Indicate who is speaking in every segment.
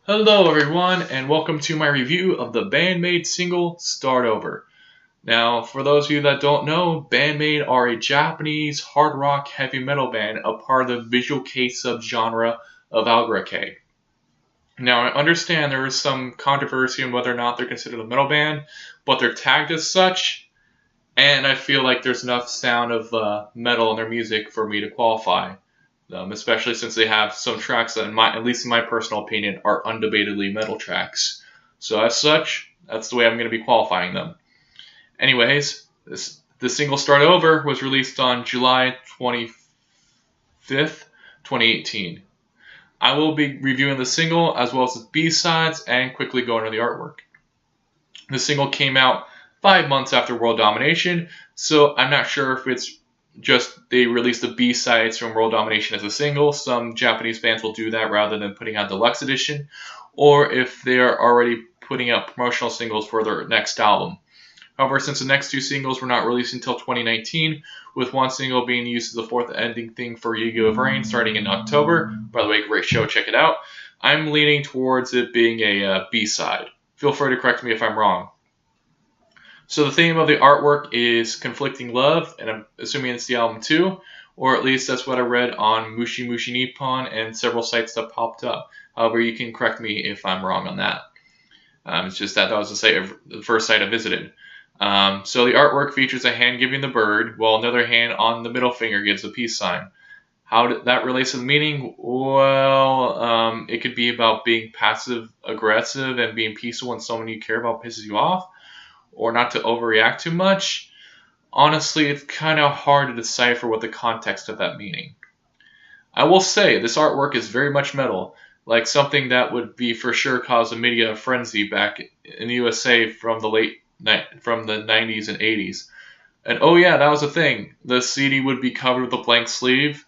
Speaker 1: Hello everyone, and welcome to my review of the Band-maid single, Start Over. Now, for those of you that don't know, Band-maid are a Japanese hard rock heavy metal band, a part of the visual kei subgenre of Algra K. Now, I understand there is some controversy on whether or not they're considered a metal band, but they're tagged as such, and I feel like there's enough sound of metal in their music for me to qualify. Especially since they have some tracks that, at least in my personal opinion, are undebatably metal tracks. So as such, that's the way I'm going to be qualifying them. Anyways, the single Start Over was released on July 25th, 2018. I will be reviewing the single as well as the B-sides and quickly go into the artwork. The single came out 5 months after World Domination, so I'm not sure if it's just they released the B-sides from World Domination as a single. Some Japanese bands will do that rather than putting out deluxe edition, or if they are already putting out promotional singles for their next album. However, since the next two singles were not released until 2019, with one single being used as the fourth ending thing for Yu-Gi-Oh! of Rain starting in October, by the way, great show, check it out, I'm leaning towards it being a B-side. Feel free to correct me if I'm wrong. So the theme of the artwork is conflicting love, and I'm assuming it's the album too, or at least that's what I read on Mushi Mushi Nippon and several sites that popped up. However, you can correct me if I'm wrong on that. It's just that was the first site I visited. So the artwork features a hand giving the bird, while another hand on the middle finger gives a peace sign. How that relates to the meaning? Well, it could be about being passive-aggressive and being peaceful when someone you care about pisses you off, or not to overreact too much. Honestly, it's kind of hard to decipher what the context of that meaning. I will say, this artwork is very much metal, like something that would be for sure cause a media frenzy back in the USA from the 90s and 80s. And oh yeah, that was a thing. The CD would be covered with a blank sleeve.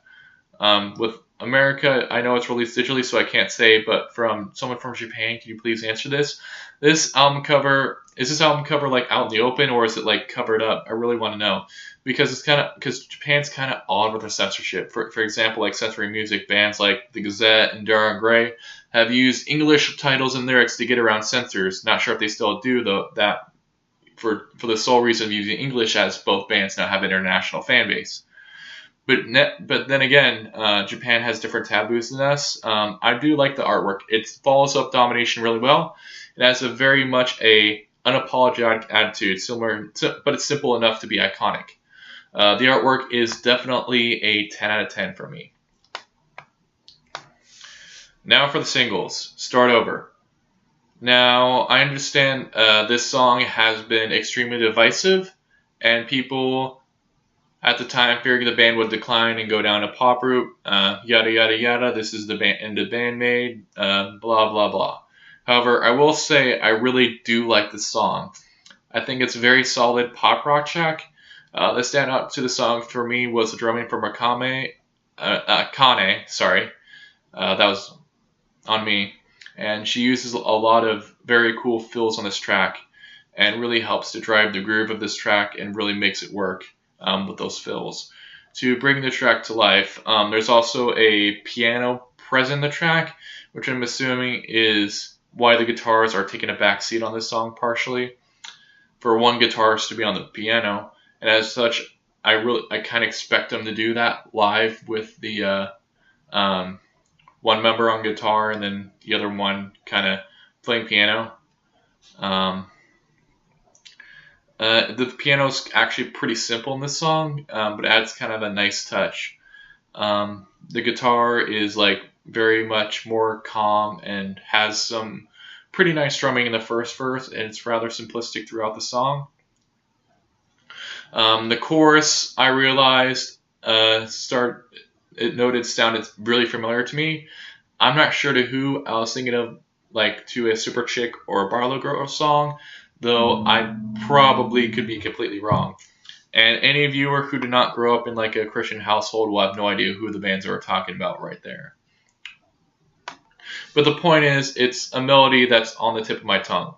Speaker 1: With America, I know it's released digitally, so I can't say, but from someone from Japan, can you please answer this? Is this album cover like out in the open, or is it like covered up? I really want to know, because Japan's kind of odd with their censorship. For example, like censoring music, bands like the Gazette and Dara Gray have used English titles and lyrics to get around censors. Not sure if they still do though. That for the sole reason of using English, as both bands now have an international fan base. But then again, Japan has different taboos than us. I do like the artwork. It follows up Domination really well. It has a very much a unapologetic attitude, but it's simple enough to be iconic. The artwork is definitely a 10 out of 10 for me. Now for the singles. Start Over. Now, I understand this song has been extremely divisive, and people at the time figuring the band would decline and go down a pop route, yada yada yada, this is the end of Band-maid, blah blah blah. However, I will say I really do like this song. I think it's a very solid pop rock track. The standout to the song for me was the drumming from Kane, that was on me. And she uses a lot of very cool fills on this track and really helps to drive the groove of this track and really makes it work with those fills. To bring the track to life, there's also a piano present in the track, which I'm assuming is why the guitars are taking a back seat on this song partially, for one guitarist to be on the piano, and as such, I kind of expect them to do that live with the one member on guitar and then the other one kind of playing piano. The piano's actually pretty simple in this song, but it adds kind of a nice touch. The guitar is like very much more calm and has some pretty nice strumming in the first verse, and it's rather simplistic throughout the song. The chorus, I realized, sounded really familiar to me. I'm not sure to who I was thinking of, like to a Super Chick or a Barlow Girl song, though I probably could be completely wrong. And any viewer who did not grow up in like a Christian household will have no idea who the bands are talking about right there. But the point is, it's a melody that's on the tip of my tongue.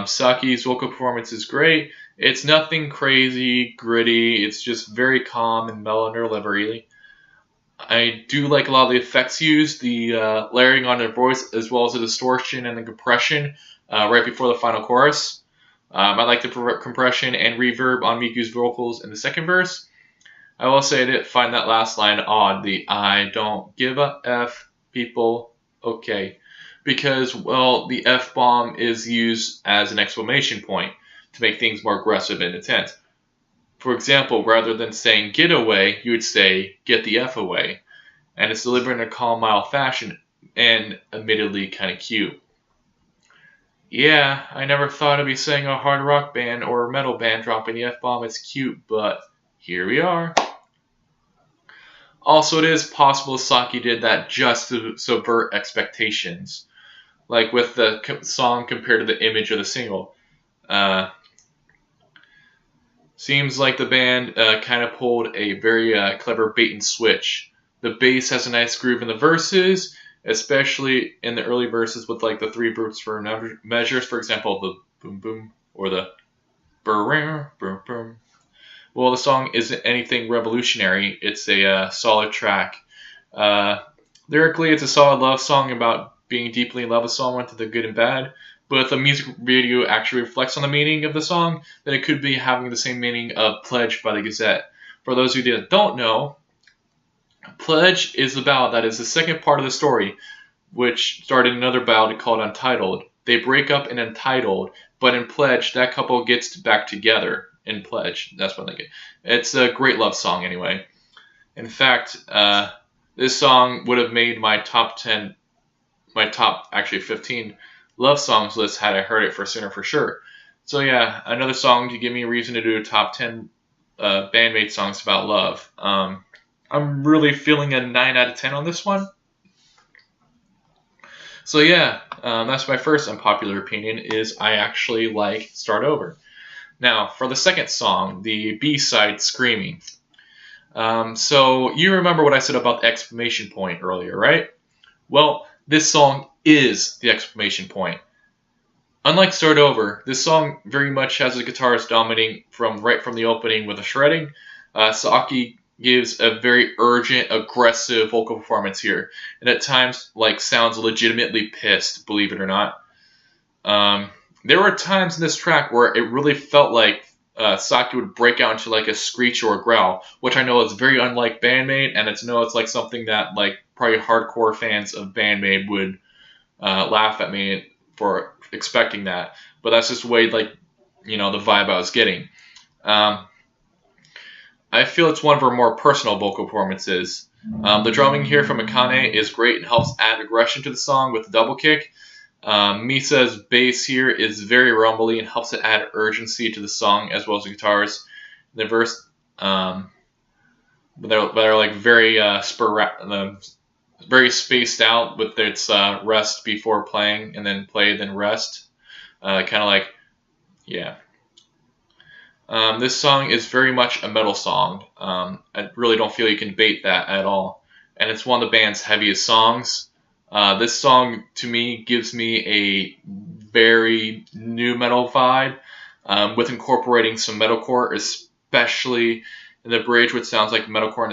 Speaker 1: Saki's vocal performance is great. It's nothing crazy, gritty. It's just very calm and mellow in her delivery. I do like a lot of the effects used, the layering on their voice, as well as the distortion and the compression right before the final chorus. I like the compression and reverb on Miku's vocals in the second verse. I will say I didn't find that last line odd, the I don't give a F people, okay. Because, well, the F-bomb is used as an exclamation point to make things more aggressive and intense. For example, rather than saying get away, you would say get the F away. And it's delivered in a calm, mild fashion and admittedly kind of cute. Yeah, I never thought I'd be saying a hard rock band or a metal band dropping the F-bomb is cute, but here we are. Also, it is possible Saki did that just to subvert expectations, like with the song compared to the image of the single. Seems like the band kind of pulled a very clever bait and switch. The bass has a nice groove in the verses, especially in the early verses with like the 3 groups for measures, for example, the boom boom or the boom boom. Well, the song isn't anything revolutionary. It's a solid track. Lyrically, it's a solid love song about being deeply in love with someone, to the good and bad. But if the music video actually reflects on the meaning of the song, then it could be having the same meaning of Pledge by the Gazette. For those who don't know, Pledge is the ballad that is the second part of the story, which started another ballad called Untitled. They break up in Untitled, but in Pledge, that couple gets back together in Pledge. That's what I think. It's a great love song anyway. In fact, this song would have made my top 15 love songs list had I heard it sooner for sure. So yeah, another song to give me a reason to do a top 10 Band-maid songs about love. I'm really feeling a 9 out of 10 on this one. So yeah, that's my first unpopular opinion, is I actually like Start Over. Now, for the second song, the B-side, Screaming. So you remember what I said about the exclamation point earlier, right? Well, this song is the exclamation point. Unlike Start Over, this song very much has the guitars dominating right from the opening with the shredding. Saki gives a very urgent, aggressive vocal performance here, and at times sounds legitimately pissed, believe it or not. There were times in this track where it really felt like Saki would break out into a screech or a growl, which I know is very unlike Band-maid, and it's like something that probably hardcore fans of Band-maid would laugh at me for expecting that. But that's just the way the vibe I was getting. I feel it's one of her more personal vocal performances. The drumming here from Akane is great and helps add aggression to the song with the double kick. Misa's bass here is very rumbly and helps it add urgency to the song, as well as the guitars. The verse, they're very spaced out with its rest before playing, and then play, then rest. This song is very much a metal song. I really don't feel you can bait that at all. And it's one of the band's heaviest songs. This song, to me, gives me a very new metal vibe, with incorporating some metalcore, especially in the bridge, which sounds like metalcore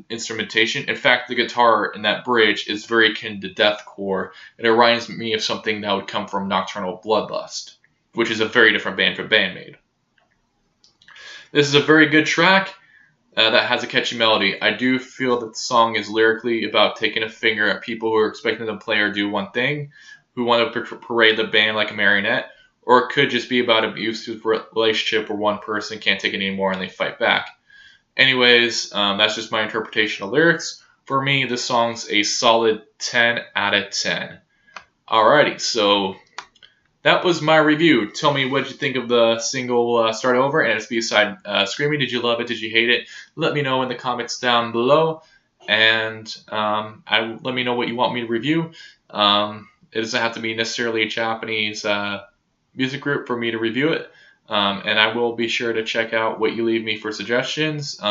Speaker 1: instrumentation. In fact, the guitar in that bridge is very akin to deathcore. It reminds me of something that would come from Nocturnal Bloodlust, which is a very different band from Band-maid. This is a very good track that has a catchy melody. I do feel that the song is lyrically about taking a finger at people who are expecting to play or do one thing, who want to parade the band like a marionette, or it could just be about an abusive relationship where one person can't take it anymore and they fight back. Anyways, that's just my interpretation of lyrics. For me, this song's a solid 10 out of 10. Alrighty, so that was my review. Tell me what you think of the single Start Over and its B-side, Screaming. Did you love it? Did you hate it? Let me know in the comments down below, and let me know what you want me to review. It doesn't have to be necessarily a Japanese music group for me to review it, and I will be sure to check out what you leave me for suggestions.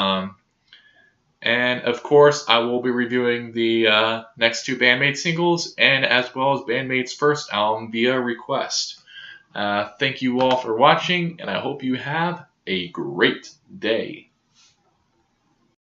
Speaker 1: And of course, I will be reviewing the next 2 Band-maid singles, and as well as Band-maid's first album via request. Thank you all for watching, and I hope you have a great day.